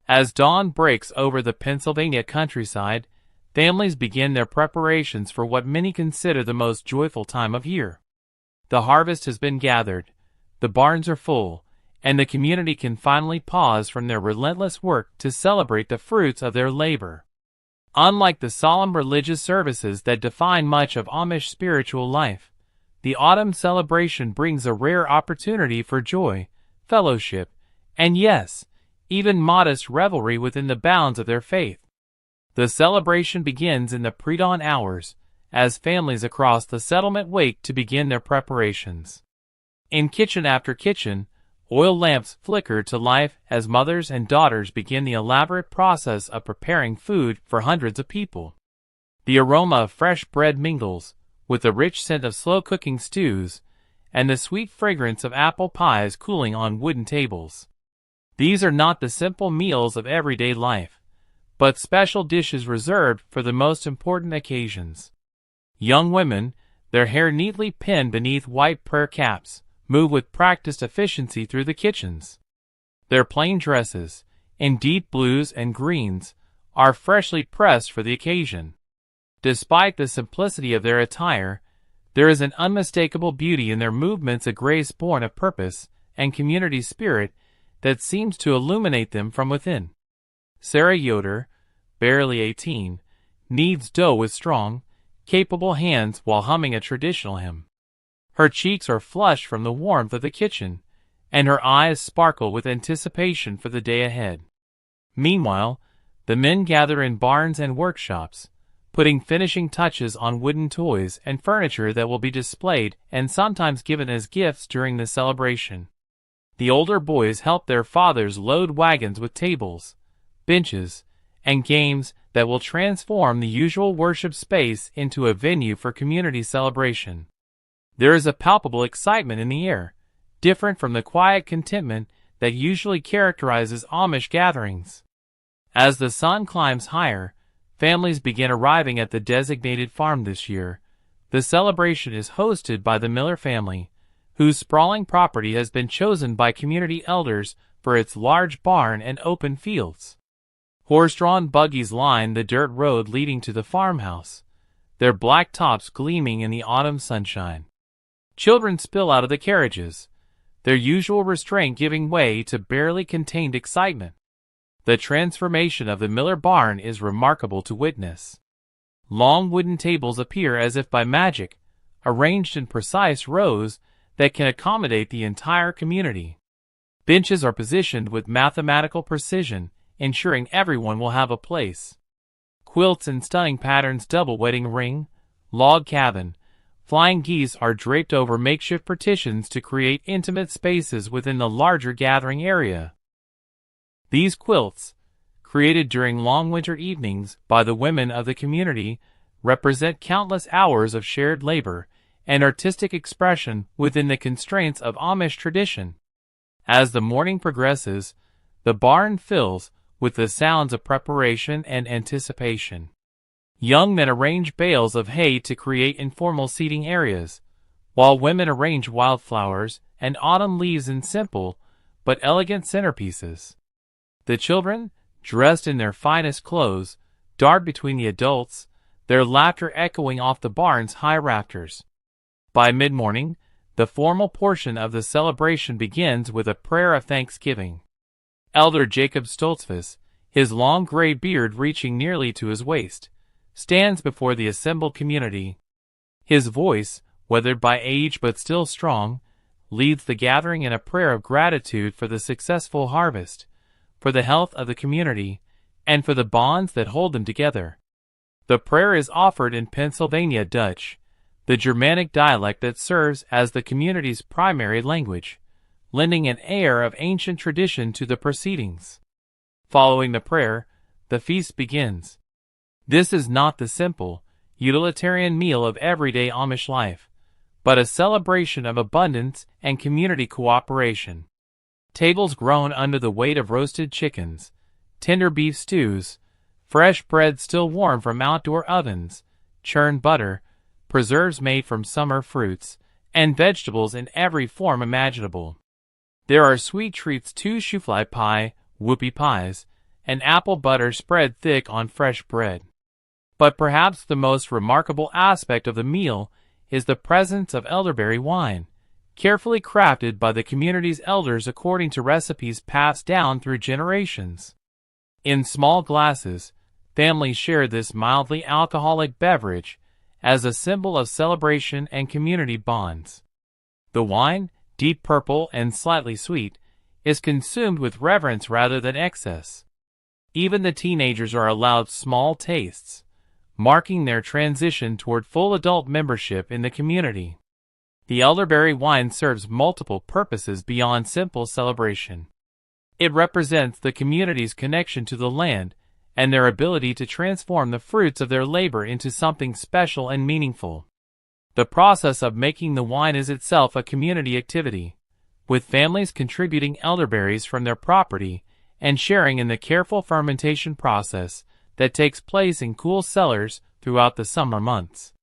As dawn breaks over the Pennsylvania countryside, families begin their preparations for what many consider the most joyful time of year. The harvest has been gathered, the barns are full, and the community can finally pause from their relentless work to celebrate the fruits of their labor. Unlike the solemn religious services that define much of Amish spiritual life, the autumn celebration brings a rare opportunity for joy, fellowship, and yes, even modest revelry within the bounds of their faith. The celebration begins in the pre-dawn hours, as families across the settlement wake to begin their preparations. In kitchen after kitchen, oil lamps flicker to life as mothers and daughters begin the elaborate process of preparing food for hundreds of people. The aroma of fresh bread mingles with the rich scent of slow-cooking stews and the sweet fragrance of apple pies cooling on wooden tables. These are not the simple meals of everyday life, but special dishes reserved for the most important occasions. Young women, their hair neatly pinned beneath white prayer caps, move with practiced efficiency through the kitchens. Their plain dresses, in deep blues and greens, are freshly pressed for the occasion. Despite the simplicity of their attire, there is an unmistakable beauty in their movements, a grace born of purpose and community spirit that seems to illuminate them from within. Sarah Yoder, barely 18, kneads dough with strong, capable hands while humming a traditional hymn. Her cheeks are flushed from the warmth of the kitchen, and her eyes sparkle with anticipation for the day ahead. Meanwhile, the men gather in barns and workshops, putting finishing touches on wooden toys and furniture that will be displayed and sometimes given as gifts during the celebration. The older boys help their fathers load wagons with tables, benches, and games that will transform the usual worship space into a venue for community celebration. There is a palpable excitement in the air, different from the quiet contentment that usually characterizes Amish gatherings. As the sun climbs higher, families begin arriving at the designated farm this year. The celebration is hosted by the Miller family, whose sprawling property has been chosen by community elders for its large barn and open fields. Horse-drawn buggies line the dirt road leading to the farmhouse, their black tops gleaming in the autumn sunshine. Children spill out of the carriages, their usual restraint giving way to barely contained excitement. The transformation of the Miller barn is remarkable to witness. Long wooden tables appear as if by magic, arranged in precise rows that can accommodate the entire community. Benches are positioned with mathematical precision, ensuring everyone will have a place. Quilts in stunning patterns, double wedding ring, log cabin, flying geese are draped over makeshift partitions to create intimate spaces within the larger gathering area. These quilts, created during long winter evenings by the women of the community, represent countless hours of shared labor and artistic expression within the constraints of Amish tradition. As the morning progresses, the barn fills with the sounds of preparation and anticipation. Young men arrange bales of hay to create informal seating areas, while women arrange wildflowers and autumn leaves in simple but elegant centerpieces. The children, dressed in their finest clothes, dart between the adults, their laughter echoing off the barn's high rafters. By mid-morning, the formal portion of the celebration begins with a prayer of thanksgiving. Elder Jacob Stoltzfus, his long gray beard reaching nearly to his waist, stands before the assembled community. His voice, weathered by age but still strong, leads the gathering in a prayer of gratitude for the successful harvest, for the health of the community, and for the bonds that hold them together. The prayer is offered in Pennsylvania Dutch, the Germanic dialect that serves as the community's primary language, lending an air of ancient tradition to the proceedings. Following the prayer, the feast begins. This is not the simple, utilitarian meal of everyday Amish life, but a celebration of abundance and community cooperation. Tables groan under the weight of roasted chickens, tender beef stews, fresh bread still warm from outdoor ovens, churned butter, preserves made from summer fruits, and vegetables in every form imaginable. There are sweet treats too, shoofly pie, whoopie pies, and apple butter spread thick on fresh bread. But perhaps the most remarkable aspect of the meal is the presence of elderberry wine, carefully crafted by the community's elders according to recipes passed down through generations. In small glasses, families share this mildly alcoholic beverage as a symbol of celebration and community bonds. The wine, deep purple and slightly sweet, is consumed with reverence rather than excess. Even the teenagers are allowed small tastes, marking their transition toward full adult membership in the community. The elderberry wine serves multiple purposes beyond simple celebration. It represents the community's connection to the land and their ability to transform the fruits of their labor into something special and meaningful. The process of making the wine is itself a community activity, with families contributing elderberries from their property and sharing in the careful fermentation process that takes place in cool cellars throughout the summer months.